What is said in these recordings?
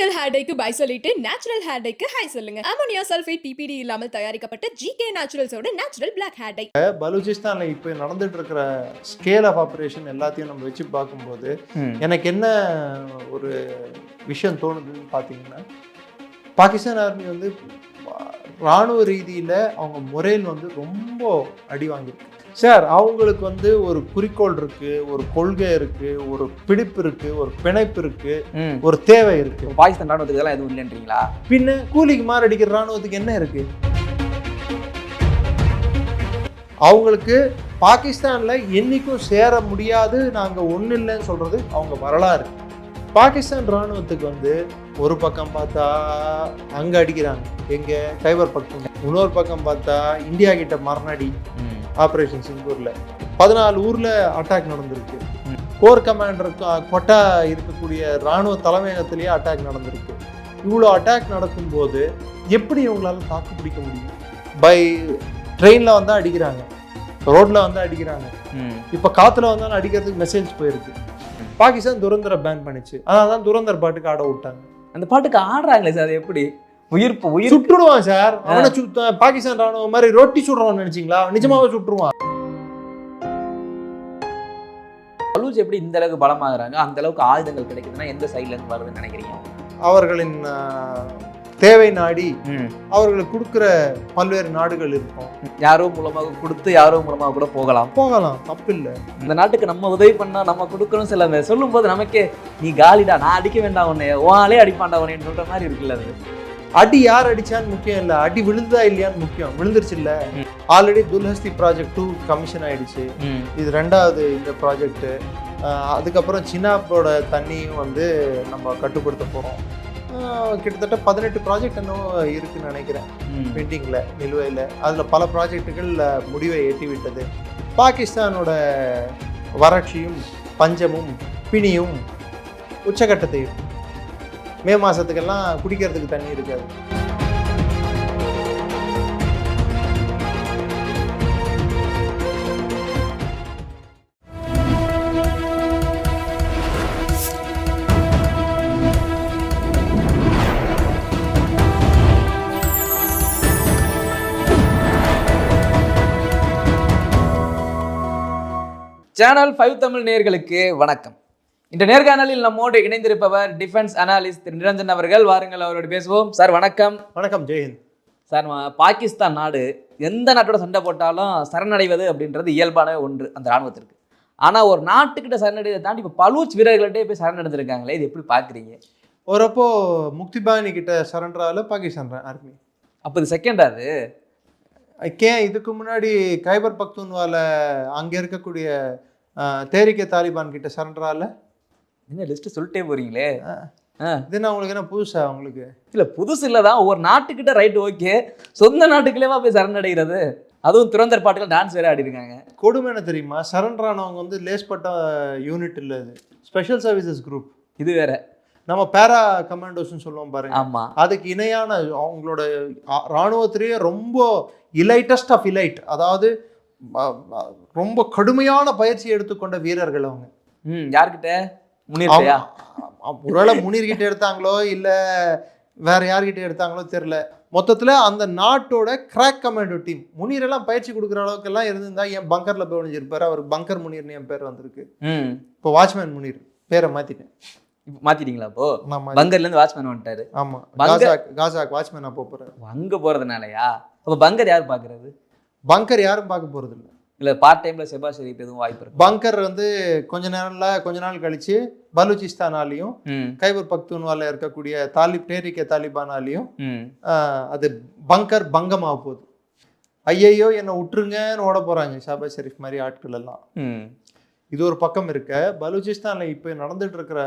Chemical hair டைக்கு bye சொல்லிட்டு natural hair டைக்கு ஹை சொல்லுங்க. அமோனியா சல்ஃபேட் பிபிடி இல்லாமல் தயாரிக்கப்பட்ட ஜிகே நேச்சுரல்ஸோட நேச்சுரல் பிளாக் ஹேர் டை. பலூச்சிஸ்தான்ல இப்போ நடந்துட்டு இருக்கிற ஸ்கேல் ஆஃப் ஆப்ரேஷன் எல்லாத்தையும் நம்ம வச்சு பார்க்கும்போது எனக்கு என்ன ஒரு விஷயம் தோணுதுன்னு பார்த்தீங்கன்னா, பாகிஸ்தான் ஆர்மி வந்து இராணுவ ரீதியில் அவங்க முறையில் வந்து ரொம்ப அடி வாங்கியிருக்கு சார். அவங்களுக்கு வந்து ஒரு குறிக்கோள் இருக்கு, ஒரு கொள்கை இருக்கு, ஒரு பிடிப்பு இருக்கு, ஒரு பிணைப்பு இருக்கு, ஒரு தேவை இருக்கு. பாகிஸ்தான் ராணுவத்துக்கு இதெல்லாம் எதுவும் இல்லைன்றீங்களா? பின்ன கூலிக்கு மாரடிக்கிற ராணுவத்துக்கு என்ன இருக்கு? அவங்களுக்கு பாகிஸ்தான்ல என்னைக்கும் சேர முடியாது, நாங்க ஒண்ணு இல்லைன்னு சொல்றது அவங்க வரலாறு. பாகிஸ்தான் ராணுவத்துக்கு வந்து ஒரு பக்கம் பார்த்தா அங்க அடிக்கிறாங்க, எங்க கைபர் பக்கம், இன்னொரு பக்கம் பார்த்தா இந்தியா கிட்ட மரணடி ஆபரேஷன் சிங்கூர்ல 14 ஊர்ல அட்டாக் நடந்திருக்கு. கோர் கமாண்டர் கொட்டா இருக்கக்கூடிய ராணுவ தலைமையகத்திலேயே அட்டாக் நடந்திருக்கு. இவ்வளோ அட்டாக் நடக்கும்போது எப்படி இவங்களால தாக்கு பிடிக்க முடியும்? பை ட்ரெயின்ல வந்தா அடிக்கிறாங்க, ரோட்ல வந்தா அடிக்கிறாங்க, இப்ப காத்துல வந்தாலும் அடிக்கிறதுக்கு மெசேஜ் போயிருக்கு. பாகிஸ்தான் துரந்தரை பேன் பண்ணிச்சு, அதனாலதான் துரந்தர் பாட்டுக்கு ஆட விட்டாங்க. அந்த பாட்டுக்கு ஆடுறாங்களே சார், எப்படி உயிர் சுட்டுடுவான் சார். அவனை பாகிஸ்தான் ராணுவம் மாதிரி ரொட்டி சுடுறான்னு நினைச்சீங்களா? நிஜமாவே சுட்டுருவான். பலூச் எப்படி இந்த அளவுக்கு பலமாகறாங்க, அந்த அளவுக்கு ஆயுதங்கள் கிடைக்குதுன்னா எந்த சைட்ல இருந்து வருதுன்னு நினைக்கிறீங்க? அவர்களின் தேவை நாடி அவர்களுக்கு கொடுக்குற பல்வேறு நாடுகள் இருக்கும். யாரோ மூலமாக கொடுத்து யாரோ மூலமாக கூட போகலாம், தப்பு இல்லை. இந்த நாட்டுக்கு நம்ம உதவி பண்ணா நம்ம கொடுக்கணும். சில சொல்லும் போது நமக்கே நீ காலிடா, நான் அடிக்க வேண்டாம் உன்னை, உனாலே அடிப்பாண்டா உன்னைன்னு சொல்ற மாதிரி இருக்குல்ல. அது அடி யார் அடிச்சான்னு முக்கியம் இல்லை, அடி விழுந்தா இல்லையான்னு முக்கியம். விழுந்துருச்சு இல்ல. ஆல்ரெடி துல்ஹஸ்தி ப்ராஜெக்ட் 2 கமிஷன் ஆயிடுச்சு. இது 2வது இந்த ப்ராஜெக்ட். அதுக்கப்புறம் சின்னாப்போட தண்ணியும் வந்து நம்ம கட்டுப்படுத்த போறோம். கிட்டத்தட்ட 18 ப்ராஜெக்ட் என்னவோ இருக்குன்னு நினைக்கிறேன் பெண்டிங்ல, நிலுவையில். அதில் பல ப்ராஜெக்டுகள் முடிவை எட்டிவிட்டது. பாகிஸ்தானோட வறட்சியும் பஞ்சமும் பிணியும் உச்சகட்டத்தை இருக்கும். மே மாசத்துக்கெல்லாம் குடிக்கிறதுக்கு தண்ணி இருக்காது. சேனல் 5 தமிழ் நேயர்களுக்கு வணக்கம். இந்த நேர்காணலில் நம்மோடு இணைந்திருப்பவர் டிஃபென்ஸ் அனாலிஸ்ட் திரு நிரஞ்சன் அவர்கள். வாருங்கள் அவரோடு பேசுவோம். சார் வணக்கம். வணக்கம், ஜெயஹிந்த். சார், பாகிஸ்தான் நாடு எந்த நாட்டோட சண்டை போட்டாலும் சரணடைவது அப்படின்றது இயல்பான ஒன்று அந்த ராணுவத்திற்கு. ஆனால் ஒரு நாட்டுக்கிட்ட சரணடைவதை தாண்டி இப்போ பலூச் வீரர்கள்ட்டே போய் சரணடைஞ்சிருக்காங்களே, இது எப்படி பார்க்குறீங்க? ஒருப்போ முக்திபானி கிட்ட சரண்டரால பாகிஸ்தான் ஆர்மி. அப்போ இது செகண்டாவது. இதுக்கு முன்னாடி கைபர் பக்துன்வால அங்கே இருக்கக்கூடிய தேரிக்கே தாலிபான் கிட்ட சரண்டரால. என்ன லிஸ்ட் சொல்லிட்டே போறீங்களே, இதுன்னா உங்களுக்கு என்ன புதுசா? உங்களுக்கு இல்லை புதுசு இல்லைதான். ஒவ்வொரு நாட்டுக்கிட்ட ரைட் ஓகே, சொந்த நாட்டுக்குள்ளேவா போய் சரணடைகிறது? அதுவும் துரந்தர் பாட்டுகள் டான்ஸ் வேற ஆடி இருக்காங்க. கொடுமை என்ன தெரியுமா? சரண்டரானவங்க வந்து லேஸ்பட்ட யூனிட் இல்லை, இது ஸ்பெஷல் சர்வீசஸ் குரூப். இது வேற நம்ம பேரா கமாண்டோஸ்ன்னு சொல்லுவோம் பாருங்க. ஆமா, அதுக்கு இணையான அவங்களோட இராணுவத்திலேயே ரொம்ப இலைட்டஸ்ட் ஆஃப் இலைட், அதாவது ரொம்ப கடுமையான பயிற்சி எடுத்துக்கொண்ட வீரர்கள் அவங்க. யார்கிட்ட? ஒருவேளை முனீர்கிட்ட எடுத்தாங்களோ இல்ல வேற யார்கிட்ட எடுத்தாங்களோ தெரியல. மொத்தத்துல அந்த நாட்டோட கிராக் கமாண்டோ டீம். முனீரெல்லாம் பயிற்சி கொடுக்குற அளவுக்கு எல்லாம் இருந்திருந்தா என் பங்கர்ல போய் ஒழிஞ்சிருப்பாரு. அவருக்கு பங்கர் முனீர்னு என் பேர் வந்திருக்கு. இப்போ வாட்ச்மேன் முனீர் பேரை மாத்திட்டேன். மாத்திட்டீங்களா? அப்போ பங்கர்ல இருந்து வாட்ச்மேன் வந்துட்டாரு. ஆமா, காசாக் வாட்ச்மேன் போறேன். அங்க போறதுனாலயா? அப்ப பங்கர் யாரு பாக்குறது? பங்கர் யாரும் பார்க்க போறது இல்ல பார்ட் டைம்ல ஷெபாஸ் ஷெரீப் எதுவும் வாய்ப்பு இருக்கு? பங்கர் வந்து கொஞ்ச நாள் கழிச்சு பலூச்சிஸ்தானாலையும் கைபர் பக்துன்வால இருக்கக்கூடிய தேரிக்கே தாலிபானாலையும் அது பங்கர் பங்கமாக போகுது. ஐயையோ என்னை விட்டுருங்கன்னு ஓட போறாங்க ஷெபாஸ் ஷெரீப் மாதிரி ஆட்கள் எல்லாம். இது ஒரு பக்கம் இருக்க, பலூச்சிஸ்தான்ல இப்போ நடந்துட்டு இருக்கிற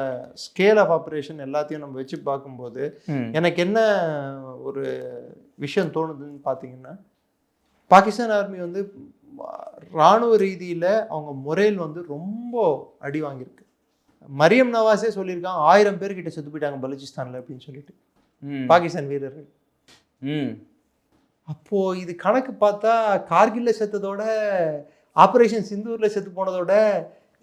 ஸ்கேல் ஆஃப் ஆப்ரேஷன் எல்லாத்தையும் நம்ம வச்சு பார்க்கும்போது எனக்கு என்ன ஒரு விஷயம் தோணுதுன்னு பார்த்தீங்கன்னா, பாகிஸ்தான் ஆர்மி வந்து இராணுவ ரீதியில் அவங்க முறையில் வந்து ரொம்ப அடி வாங்கியிருக்கு. மரியம் நவாஸே சொல்லியிருக்காங்க 1000 பேர்கிட்ட செத்து போயிட்டாங்க பலூச்சிஸ்தான்ல அப்படின்னு சொல்லிட்டு பாகிஸ்தான் வீரர்கள். அப்போ இது கணக்கு பார்த்தா கார்கில்ல செத்ததோட ஆபரேஷன் சிந்தூர்ல செத்து போனதோட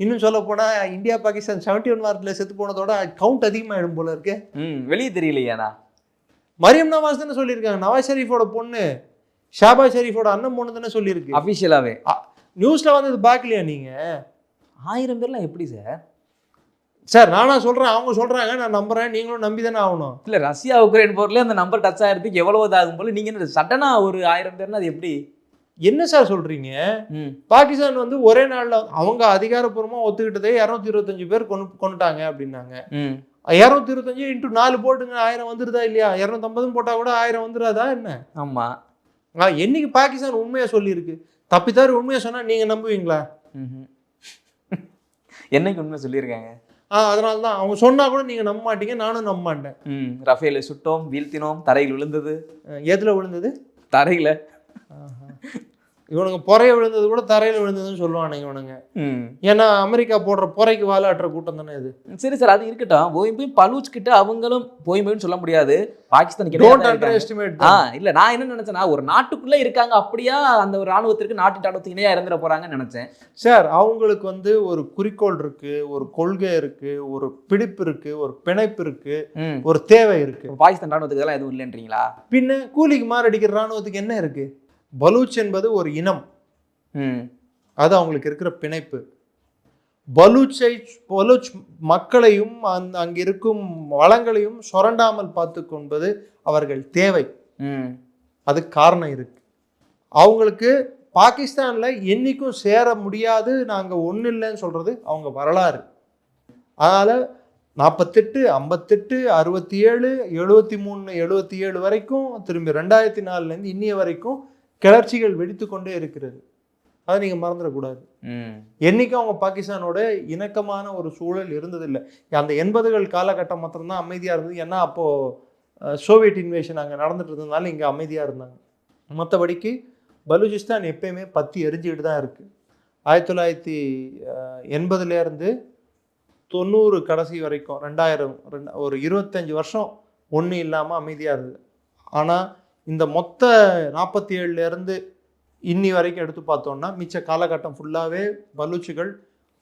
இன்னும் சொல்ல போனா இந்தியா பாகிஸ்தான் 71 வாரத்தில் செத்து போனதோட கவுண்ட் அதிகமாகிடும் போல இருக்கு. வெளியே தெரியலையாண்ணா. மரியம் நவாஸ் தானே சொல்லியிருக்காங்க, நவாஸ் ஷெரீஃபோட பொண்ணு ஷாபாஸ் ஷெரீஃபோட அண்ணன் பொண்ணு தானே சொல்லியிருக்கு அஃபிஷியலாவே. நியூஸ்ல வந்து பார்க்கலையா நீங்க? 1000 பேர்லாம் எப்படி சார்? சார் நானா சொல்றேன், அவங்க சொல்றாங்க, நான் நம்புறேன், நீங்களும் நம்பி தானே ஆகணும். இல்ல ரஷ்யா உக்ரைன் போர்ல அந்த நம்பர் டச் ஆகிறதுக்கு எவ்வளவு ஆகும் போல, நீங்க என்ன சட்டனா ஒரு 1000 பேர்னா அது எப்படி? என்ன சார் சொல்றீங்க? பாகிஸ்தான் வந்து ஒரே நாள்ல அவங்க அதிகாரப்பூர்வமா ஒத்துக்கிட்டதே 225 பேர் கொண்டுட்டாங்க அப்படின்னாங்க. 225 இன்ட்டு 4 போட்டுங்க, 1000 வந்துருதா இல்லையா? 250 போட்டா கூட 1000 வந்துடாதா என்ன? ஆமா. என்னைக்கு பாகிஸ்தான் உண்மையா சொல்லியிருக்கு? தப்பித்தாரு உண்மையா சொன்னா நீங்க நம்புவீங்களா? என்னைக்கு உண்மை சொல்லியிருக்காங்க? அதனால தான் அவங்க சொன்னா கூட நீங்க நம்ப மாட்டீங்க, நானும் நம்ப மாட்டேன். ரஃபேல சுட்டோம், வீழ்த்தினோம், தரையில் விழுந்தது. எதுல விழுந்தது? தரையில. இவனுங்க பொறைய விழுந்தது கூட தரையில விழுந்ததுன்னு சொல்லுவானுங்க இவனுங்க. ஏன்னா அமெரிக்கா போடுற பொறைக்கு வாலாட்டுற கூட்டம் தானே இது. சரி சார், அது இருக்கட்டும். போய் பலூச் கிட்ட அவங்களும் போய்னு சொல்ல முடியாது. பாகிஸ்தானுக்கு இல்ல, நான் என்ன நினைச்சேன்னா ஒரு நாட்டுக்குள்ள இருக்காங்க, அப்படியா அந்த ஒரு ராணுவத்திற்கு நாட்டுக்கு இணையா இறந்துட போறாங்கன்னு நினைச்சேன். சார் அவங்களுக்கு வந்து ஒரு குறிக்கோள் இருக்கு, ஒரு கொள்கை இருக்கு, ஒரு பிடிப்பு இருக்கு, ஒரு பிணைப்பு இருக்கு, ஒரு தேவை இருக்கு. பாகிஸ்தான் ராணுவத்துக்கு எல்லாம் எதுவும் இல்லைன்றீங்களா? பின்ன கூலிக்கு மாரடிக்கிற ராணுவத்துக்கு என்ன இருக்கு? பலூச் என்பது ஒரு இனம், அது அவங்களுக்கு இருக்கிற பிணைப்பு. பலூச் மக்களையும் அங்க இருக்கும் வளங்களையும் சுரண்டாமல் பார்த்து கொள்வது அவர்கள் தேவை. அது காரணம் இருக்கு. அவங்களுக்கு பாகிஸ்தான்ல என்னைக்கும் சேர முடியாது, நாங்க ஒண்ணு இல்லைன்னு சொல்றது அவங்க வரலாறு. அதனால 48, 58, 67, 73, 77 வரைக்கும், திரும்பி 2004 இன்னிய வரைக்கும் கிளர்ச்சிகள் வெடித்து கொண்டே இருக்கிறது. அதை நீங்க மறந்துடக்கூடாது. என்னைக்கும் அவங்க பாகிஸ்தானோட இணக்கமான ஒரு சூழல் இருந்ததில்லை. அந்த 80கள் காலகட்டம் மாத்திரம்தான் அமைதியா இருந்தது. ஏன்னா அப்போ சோவியட் இன்வேஷன் அங்கே நடந்துட்டு இருந்ததுனால இங்கே அமைதியா இருந்தாங்க. மற்றபடிக்கு பலூச்சிஸ்தான் எப்பயுமே பத்தி எரிஞ்சுக்கிட்டு தான் இருக்கு. 1980 90 கடைசி வரைக்கும் 2000 ஒரு 25 வருஷம் ஒன்றும் இல்லாமல் அமைதியாக இருந்தது. ஆனால் இந்த மொத்த 47 இன்னி வரைக்கும் எடுத்து பார்த்தோம்னா மிச்ச காலகட்டம் ஃபுல்லாகவே பலூச்சுகள்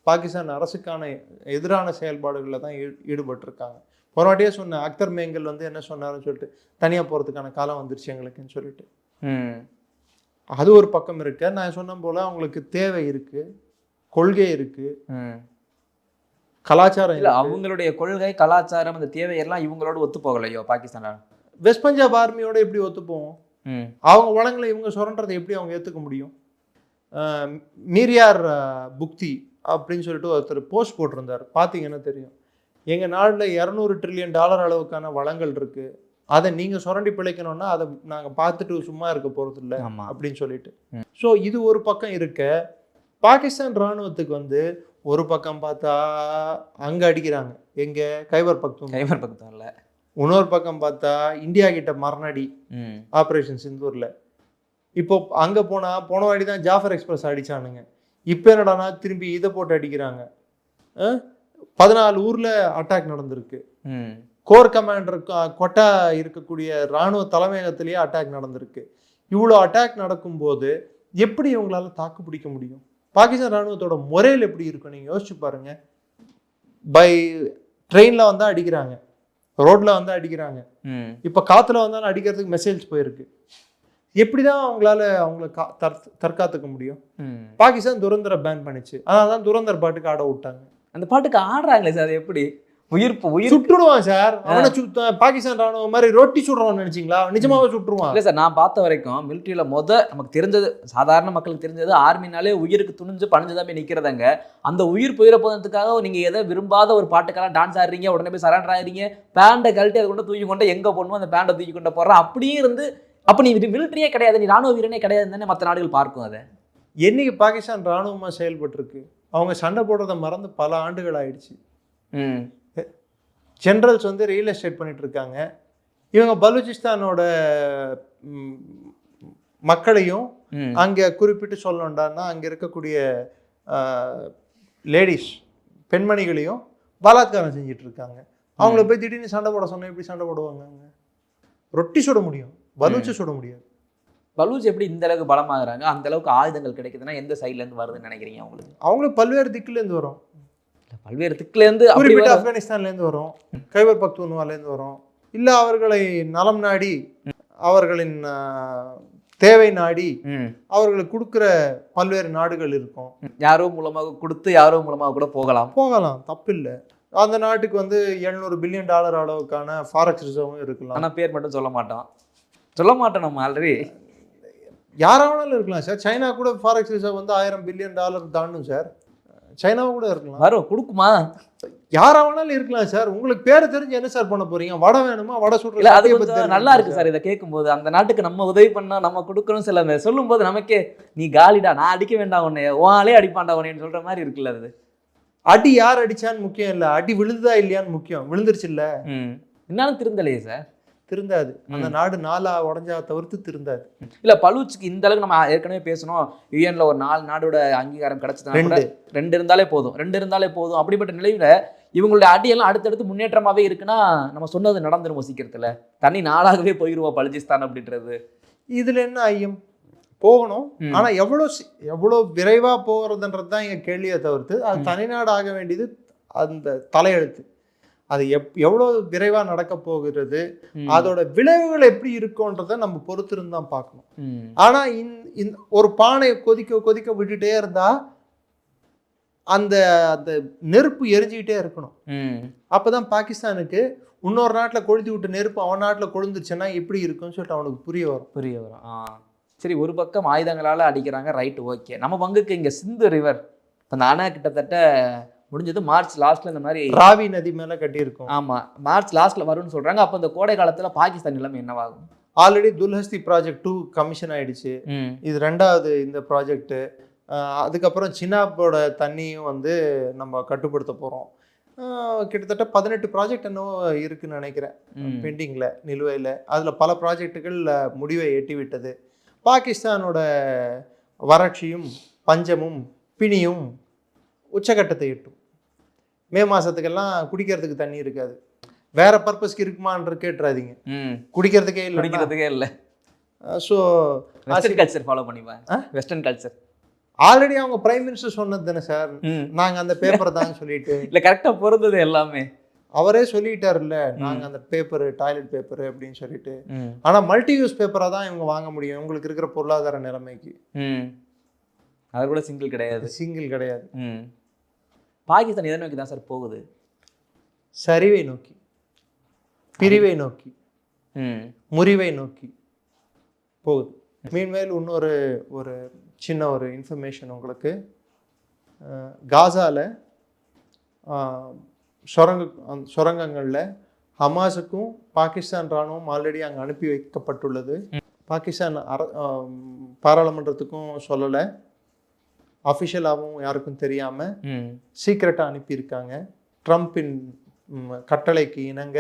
பாகிஸ்தான் அரசுக்கான எதிரான செயல்பாடுகளில் தான் ஈடுபட்டிருக்காங்க. போராட்டியே சொன்ன அக்தர் மேங்கல் வந்து என்ன சொன்னாருன்னு சொல்லிட்டு, தனியாக போகிறதுக்கான காலம் வந்துருச்சு எங்களுக்குன்னு சொல்லிட்டு. அது ஒரு பக்கம் இருக்கு. நான் சொன்ன போல அவங்களுக்கு தேவை இருக்கு, கொள்கை இருக்கு, கலாச்சாரம் இல்லை. அவங்களுடைய கொள்கை கலாச்சாரம் அந்த தேவையெல்லாம் இவங்களோட ஒத்து போகலையோ பாகிஸ்தான்? வெஸ்ட் பஞ்சாப் ஆர்மியோட எப்படி ஒத்து போவோம்? அவங்க வளங்களை இவங்க சுரண்டதை எப்படி அவங்க ஏற்றுக்க முடியும்? மீரியார் புக்தி அப்படின்னு சொல்லிட்டு ஒருத்தர் போஸ்ட் போட்டிருந்தார், பார்த்தீங்கன்னா தெரியும். எங்கள் நாட்டில் $200 ட்ரில்லியன் அளவுக்கான வளங்கள் இருக்கு, அதை நீங்கள் சுரண்டி பிழைக்கணும்னா அதை நாங்கள் பார்த்துட்டு சும்மா இருக்க போகிறது இல்லை அப்படின்னு சொல்லிட்டு. ஸோ இது ஒரு பக்கம் இருக்க, பாகிஸ்தான் இராணுவத்துக்கு வந்து ஒரு பக்கம் பார்த்தா அங்கே அடிக்கிறாங்க, எங்கே கைபர் பக்தூன்ல. இன்னொரு பக்கம் பார்த்தா இந்தியா கிட்ட மரணடி ஆப்ரேஷன் சிந்தூர்ல. இப்போ அங்கே போன வாடி தான் ஜாஃபர் எக்ஸ்பிரஸ் அடிச்சானுங்க. இப்போ என்னடானா திரும்பி இதை போட்டு அடிக்கிறாங்க. 14 ஊர்ல அட்டாக் நடந்திருக்கு. கோர் கமாண்டர் கொட்டா இருக்கக்கூடிய இராணுவ தலைமையகத்திலேயே அட்டாக் நடந்திருக்கு. இவ்வளோ அட்டாக் நடக்கும்போது எப்படி இவங்களால தாக்கு பிடிக்க முடியும்? பாகிஸ்தான் இராணுவத்தோட முறையில் எப்படி இருக்கும் நீங்கள் யோசிச்சு பாருங்க. பை ட்ரெயினில் வந்தால் அடிக்கிறாங்க, ரோட்ல வந்து அடிக்கிறாங்க, இப்போ காற்றுல வந்தாலும் அடிக்கிறதுக்கு மெசேஜ் போயிருக்கு. எப்படிதான் அவங்கள தற்காத்துக்க முடியும்? பாகிஸ்தான் துரந்தரை பேன் பண்ணிச்சு, அதனால தான் துரந்தர் பாட்டுக்கு ஆட விட்டாங்க. அந்த பாட்டுக்கு ஆடுறாங்களே சார், எப்படி உயிர் சுட்டுடுவான் சார் அவனை. பாகிஸ்தான் ராணுவ மாதிரி ரொட்டி சுடுறான்னு நினைச்சிங்களா? நிஜமாவே சுட்டுருவான். இல்லை சார், நான் பார்த்த வரைக்கும் மிலிட்ரியில் நமக்கு தெரிஞ்சது, சாதாரண மக்களுக்கு தெரிஞ்சது, ஆர்மினாலே உயிருக்கு துணிஞ்சு பணிஞ்சுதான் போய் நிற்கிறதாங்க. அந்த உயிர் போயிட போனதுக்காக நீங்கள் எதை விரும்பாத ஒரு பாட்டுக்கெல்லாம் டான்ஸ் ஆடுறீங்க, உடனே போய் சரண்டர் ஆகிறீங்க, பேண்டை கழட்டி அதை கொண்டு தூக்கி கொண்டு எங்கே போடணும் அந்த பேண்டை தூக்கி கொண்டு போடுறான். அப்படியே இருந்து அப்போ நீ மிலிட்ரியே கிடையாது, நீ ராணுவ வீரனே கிடையாது தானே மற்ற நாடுகள் பார்க்கும். அதை என்னைக்கு பாகிஸ்தான் ராணுவமாக செயல்பட்டுருக்கு? அவங்க சண்டை போடுறதை மறந்து பல ஆண்டுகள் ஆயிடுச்சு. ஜென்ரல்ஸ் வந்து ரியல் எஸ்டேட் பண்ணிட்டு இருக்காங்க. இவங்க பலூச்சிஸ்தானோட மக்களையும் அங்கே குறிப்பிட்டு சொல்லணும்டான்னா அங்கே இருக்கக்கூடிய லேடிஸ் பெண்மணிகளையும் பலாத்காரம் செஞ்சிட்டு இருக்காங்க. அவங்கள போய் திடீர்னு சண்டை போட சொன்னா எப்படி சண்டை போடுவாங்க? அவங்க ரொட்டி சுட முடியும், பலூச்சி சுட முடியாது. பலூச் எப்படி இந்த அளவுக்கு பலமாகறாங்க, அந்த அளவுக்கு ஆயுதங்கள் கிடைக்குதுன்னா எந்த சைட்ல இருந்து வருதுன்னு நினைக்கிறீங்க உங்களுக்கு? அவங்களுக்கு பல்வேறு திக்குலேருந்து வரும். பல்வேறு திக்குல இருந்து அப்படி குறிப்பிட்ட ஆப்கானிஸ்தான்லேருந்து வரும், கைபர் பக்துன்வாலேருந்து வரும், இல்லை அவர்களை நலம் நாடி அவர்களின் தேவை நாடி அவர்களுக்கு கொடுக்குற பல்வேறு நாடுகள் இருக்கும். யாரோ மூலமாக கொடுத்து யாரோ மூலமாக கூட போகலாம், தப்பில்லை. அந்த நாட்டுக்கு வந்து $700 பில்லியன் அளவுக்கான ஃபாரெக்ஸ் ரிசர்வும் இருக்கலாம். ஆனால் பேர் மட்டும் சொல்ல மாட்டோம் நம்ம ஆல்ரெடி. யாராவனாலும் இருக்கலாம் சார். சைனா கூட ஃபாரெக்ஸ் ரிசர்வ் வந்து $1000 பில்லியன் தாண்டும் சார். சைனாவும் கூட இருக்கலாம். வரும் கொடுக்குமா? யாராவனாலும் இருக்கலாம் சார். உங்களுக்கு பேரை தெரிஞ்சு என்ன சார் பண்ண போறீங்க? வடை வேணுமா? வடை சுடுற இல்ல, அது கொஞ்சம் நல்லா இருக்கு சார். இதை கேட்கும்போது அந்த நாட்டுக்கு நம்ம உதவி பண்ணா நம்ம கொடுக்கணும். சில சொல்லும் போது நமக்கே நீ காலிடா, நான் அடிக்க வேண்டாம் உன்னை, உன்னாலே அடிப்பாண்டா உன்னைன்னு சொல்ற மாதிரி இருக்குல்ல. அது அடி யார் அடிச்சான்னு முக்கியம் இல்லை, அடி விழுந்ததா இல்லையான்னு முக்கியம். விழுந்துருச்சு இல்ல, என்னாலும் திருந்தலையே சார். திருந்தாது. அந்த நாடு 4 உடஞ்சா தவிர்த்து திருந்தாது. இல்ல, பலூச்சுக்கு இந்த அளவுக்கு நம்ம ஏற்கனவே பேசணும். யுஎன்ல ஒரு 4 நாடோட அங்கீகாரம் கிடைச்சதுன்னா 2 இருந்தாலே போதும். அப்படிப்பட்ட நிலையில இவங்களுடைய அடியெல்லாம் அடுத்தடுத்து முன்னேற்றமாவே இருக்குன்னா நம்ம சொன்னது நடந்துரும் சீக்கிரத்துல. தனி நாடாகவே போயிருவோம் பலுச்சிஸ்தான் அப்படின்றது. இதுல என்ன ஐயம்? போகணும். ஆனா எவ்வளோ விரைவா போகிறதுன்றது தான் எங்க கேள்வியை தவிர்த்து, அது தனிநாடு ஆக வேண்டியது அந்த தலையெழுத்து. அது எவ்வளோ விரைவா நடக்க போகிறது, அதோட விளைவுகள் எப்படி இருக்கும்ன்றத நம்ம பொறுத்திருந்து தான் பார்க்கணும். ஆனா இந்த ஒரு பானையை கொதிக்க விட்டுட்டே இருந்தா அந்த அந்த நெருப்பு எரிஞ்சுக்கிட்டே இருக்கணும். அப்பதான் பாகிஸ்தானுக்கு இன்னொரு நாட்டில் கொளுத்தி விட்டு நெருப்பு அவன் நாட்டில் கொழுந்துருச்சுன்னா எப்படி இருக்குன்னு சொல்லிட்டு அவனுக்கு புரிய வரும். சரி, ஒரு பக்கம் ஆயுதங்களால் அடிக்கிறாங்க, ரைட்டு, ஓகே. நம்ம பங்குக்கு இங்கே சிந்து ரிவர் அந்த அணை கிட்டத்தட்ட முடிஞ்சது மார்ச் லாஸ்ட்ல இந்த மாதிரி ராவி நதி மேலே கட்டியிருக்கும். ஆமாம், மார்ச் லாஸ்ட்ல வரும்னு சொல்கிறாங்க. அப்போ இந்த கோடை காலத்தில் பாகிஸ்தான் நிலைமை என்னவாகும்? ஆல்ரெடி துல்ஹஸ்தி ப்ராஜெக்ட் 2 கமிஷன் ஆயிடுச்சு. இது 2வது இந்த ப்ராஜெக்ட். அதுக்கப்புறம் சினாப்போட தண்ணியும் வந்து நம்ம கட்டுப்படுத்த போகிறோம். கிட்டத்தட்ட 18 ப்ராஜெக்ட் என்னவோ இருக்குன்னு நினைக்கிறேன் பெண்டிங்கில், நிலுவையில். அதில் பல ப்ராஜெக்டுகள் முடிவை எட்டிவிட்டது. பாகிஸ்தானோட வறட்சியும் பஞ்சமும் பிணியும் உச்சகட்டத்தை எட்டும். மே மாதத்துக்கெல்லாம் குடிக்கிறதுக்கு தண்ணி இருக்காது. வேற பர்பஸ்க்கு இருக்குமான்னு கேட்டுறாதீங்க, குடிக்கிறதுக்கே இல்லை. ஸோ வெஸ்டர்ன் கல்ச்சர் ஃபாலோ பண்ணிப்பேன். வெஸ்டர்ன் கல்ச்சர் ஆல்ரெடி அவங்க பிரைம் மினிஸ்டர் சொன்னது தானே சார், நாங்கள் அந்த பேப்பர் தான் சொல்லிட்டு. இல்லை, கரெக்டாக பொருந்தது எல்லாமே அவரே சொல்லிட்டாருல்ல, நாங்கள் அந்த பேப்பரு டாய்லெட் பேப்பரு அப்படின்னு சொல்லிட்டு. ஆனால் மல்டி யூஸ் பேப்பராக தான் இவங்க வாங்க முடியும் உங்களுக்கு இருக்கிற பொருளாதார நிலைமைக்கு. அது கூட சிங்கிள் கிடையாது. பாகிஸ்தான் எதை நோக்கி தான் சார் போகுது? சரிவை நோக்கி, பிரிவை நோக்கி, முறிவை நோக்கி போகுது. மீன்மேல் இன்னொரு ஒரு சின்ன ஒரு இன்ஃபர்மேஷன் உங்களுக்கு. காசாவில் சுரங்கங்களில் ஹமாஸுக்கும் பாகிஸ்தான் இராணுவம் ஆல்ரெடி அங்கே அனுப்பி வைக்கப்பட்டுள்ளது. பாகிஸ்தான் பாராளுமன்றத்துக்கும் சொல்லலை, அஃபிஷியலாகவும் யாருக்கும் தெரியாமல் சீக்ரெட்டாக அனுப்பியிருக்காங்க. ட்ரம்பின் கட்டளைக்கு இணங்க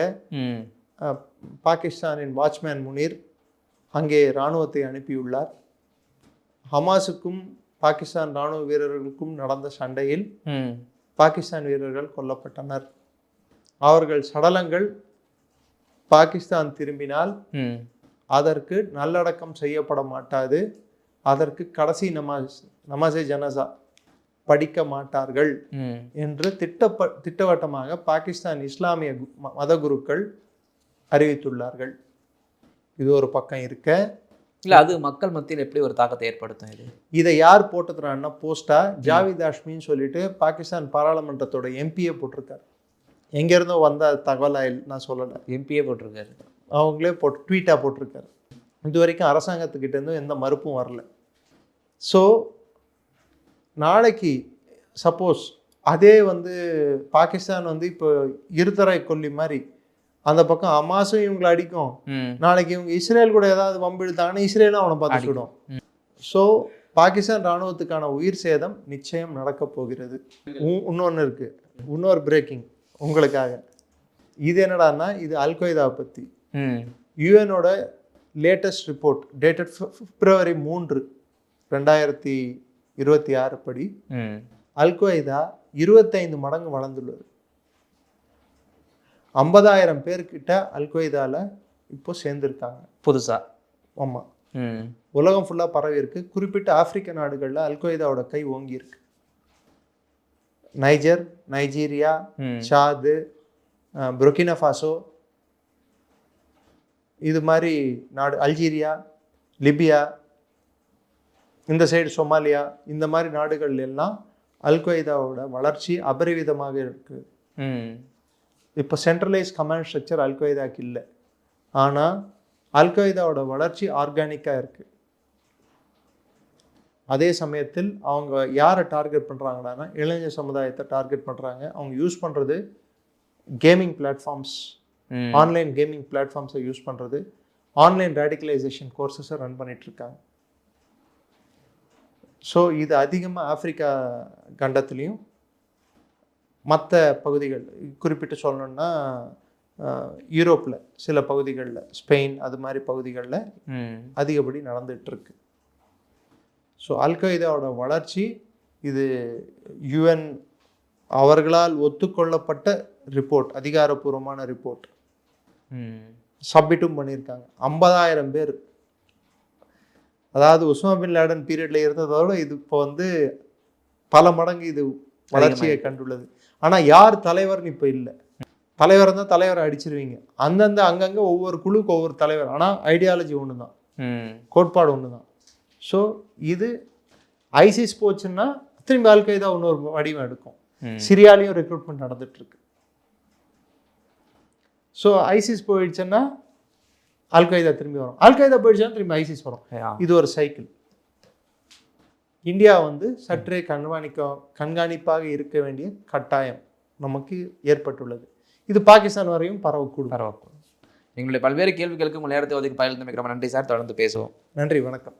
பாகிஸ்தானின் வாட்ச்மேன் முனீர் அங்கே இராணுவத்தை அனுப்பியுள்ளார். ஹமாஸுக்கும் பாகிஸ்தான் இராணுவ வீரர்களுக்கும் நடந்த சண்டையில் பாகிஸ்தான் வீரர்கள் கொல்லப்பட்டனர். அவர்கள் சடலங்கள் பாகிஸ்தான் திரும்பினால் அதற்கு நல்லடக்கம் செய்யப்பட மாட்டாது, அதற்கு கடைசி நமாஸே ஜனசா படிக்க மாட்டார்கள் என்று திட்டவட்டமாக பாகிஸ்தான் இஸ்லாமிய மத குருக்கள் அறிவித்துள்ளார்கள். இது ஒரு பக்கம் இருக்க, இல்லை அது மக்கள் மத்தியில் எப்படி ஒரு தாக்கத்தை ஏற்படுத்தும்? இதை யார் போட்டுக்கிறான்னா போஸ்டா ஜாவித் ஹாஷ்மின்னு சொல்லிட்டு பாகிஸ்தான் பாராளுமன்றத்தோட எம்பியை போட்டிருக்காரு. எங்கேருந்தோ வந்த தகவலாக நான் சொல்லலை, எம்பியே போட்டிருக்காரு, அவங்களே ட்வீட்டாக போட்டிருக்காரு. இது வரைக்கும் அரசாங்கத்துக்கிட்ட இருந்தும் எந்த மறுப்பும் வரல. ஸோ நாளைக்கு சப்போஸ் அதே வந்து பாகிஸ்தான் வந்து இப்போ இருதரை கொல்லி மாதிரி அந்த பக்கம் ஹமாஸும் இவங்களை அடிக்கும், நாளைக்கு இவங்க இஸ்ரேல் கூட ஏதாவது வம்பு இழுத்தாங்கன்னா இஸ்ரேலும் அவனை பார்த்துக்கிடும். ஸோ பாகிஸ்தான் இராணுவத்துக்கான உயிர் சேதம் நிச்சயம் நடக்க போகிறது. இன்னொன்று இருக்கு, இன்னொரு பிரேக்கிங் உங்களுக்காக. இது என்னடான்னா, இது அல்-கொய்தாவை பற்றி யூஎனோட லேட்டஸ்ட் ரிப்போர்ட் டேட்டட் February 3, 2026 படி அல்-கொய்தா 25 மடங்கு வளர்ந்துள்ளது. 50,000 பேர்கிட்ட அல்-கொய்தால இப்போ சேர்ந்துருக்காங்க புதுசா. ஆமாம், உலகம் ஃபுல்லாக பரவி இருக்கு. குறிப்பிட்ட ஆப்பிரிக்க நாடுகளில் அல்கொய்தாவோட கை ஓங்கி இருக்கு. நைஜர், நைஜீரியா, சாது, புர்கினா ஃபாசோ, இது மாதிரி நாடு, அல்ஜீரியா, லிபியா, இந்த சைடு சொமாலியா, இந்த மாதிரி நாடுகள் எல்லாம் அல்கொய்தாவோட வளர்ச்சி அபரிவிதமாக இருக்கு. இப்போ சென்ட்ரலைஸ் கமாண்ட் ஸ்ட்ரக்சர் அல்கொய்தாக்கு இல்லை. ஆனால் அல்கொய்தாவோட வளர்ச்சி ஆர்கானிக்காக இருக்கு. அதே சமயத்தில் அவங்க யாரை டார்கெட் பண்ணுறாங்கன்னா இளைஞர் சமுதாயத்தை டார்கெட் பண்ணுறாங்க. அவங்க யூஸ் பண்ணுறது கேமிங் பிளாட்ஃபார்ம்ஸ், ஆன்லைன் கேமிங் பிளாட்ஃபார்ம்ஸை யூஸ் பண்ணுறது, ஆன்லைன் ரேடிகலைசேஷன் கோர்சஸை ரன் பண்ணிகிட்ருக்காங்க. ஸோ இது அதிகமாக ஆப்பிரிக்கா கண்டத்துலேயும் மற்ற பகுதிகள், குறிப்பிட்டு சொல்லணுன்னா யூரோப்பில் சில பகுதிகளில், ஸ்பெயின் அது மாதிரி பகுதிகளில் அதிகப்படி நடந்துகிட்ருக்கு. ஸோ அல்கொய்தாவோட வளர்ச்சி இது யுஎன் அவர்களால் ஒத்துக்கொள்ளப்பட்ட ரிப்போர்ட், அதிகாரப்பூர்வமான ரிப்போர்ட் சப்மிட்டும் பண்ணியிருக்காங்க. 50,000 பேர், அதாவது உஸ்மா பின் லேடன் பீரியடில் இருந்ததோட இது இப்போ வந்து பல மடங்கு இது வளர்ச்சியை கண்டுள்ளது. ஆனால் யார் தலைவர்னு இப்போ இல்லை. தலைவர் இருந்தால் தலைவரை அடிச்சிருவீங்க. அந்தந்த அங்கங்கே ஒவ்வொரு குழுக்கு ஒவ்வொரு தலைவர். ஆனால் ஐடியாலஜி ஒன்று தான், கோட்பாடு ஒன்று தான். ஸோ இது ஐசிஸ் போச்சுன்னா திரும்பி அல்கொய்தா இன்னொரு வடிவம் எடுக்கும். சிரியாலையும் ரெக்ரூட்மெண்ட் நடந்துட்டுருக்கு. ஸோ ஐசிஸ் போயிடுச்சுன்னா அல்கொய்தா திரும்பி வரும், அல்கொய்தா போயிடுச்சுன்னா திரும்பி ஐசிஸ் வரும். இது ஒரு சைக்கிள். இந்தியா வந்து சற்றே கண்காணிப்பாக இருக்க வேண்டிய கட்டாயம் நமக்கு ஏற்பட்டுள்ளது. இது பாகிஸ்தான் வரையும் பரவக்கூடும். எங்களுடைய பல்வேறு கேள்விகளுக்கு உங்கள் நேரத்தை ஒதுக்கி பகிர்ந்தமைக்கு ரொம்ப நன்றி சார். தொடர்ந்து பேசுவோம். நன்றி, வணக்கம்.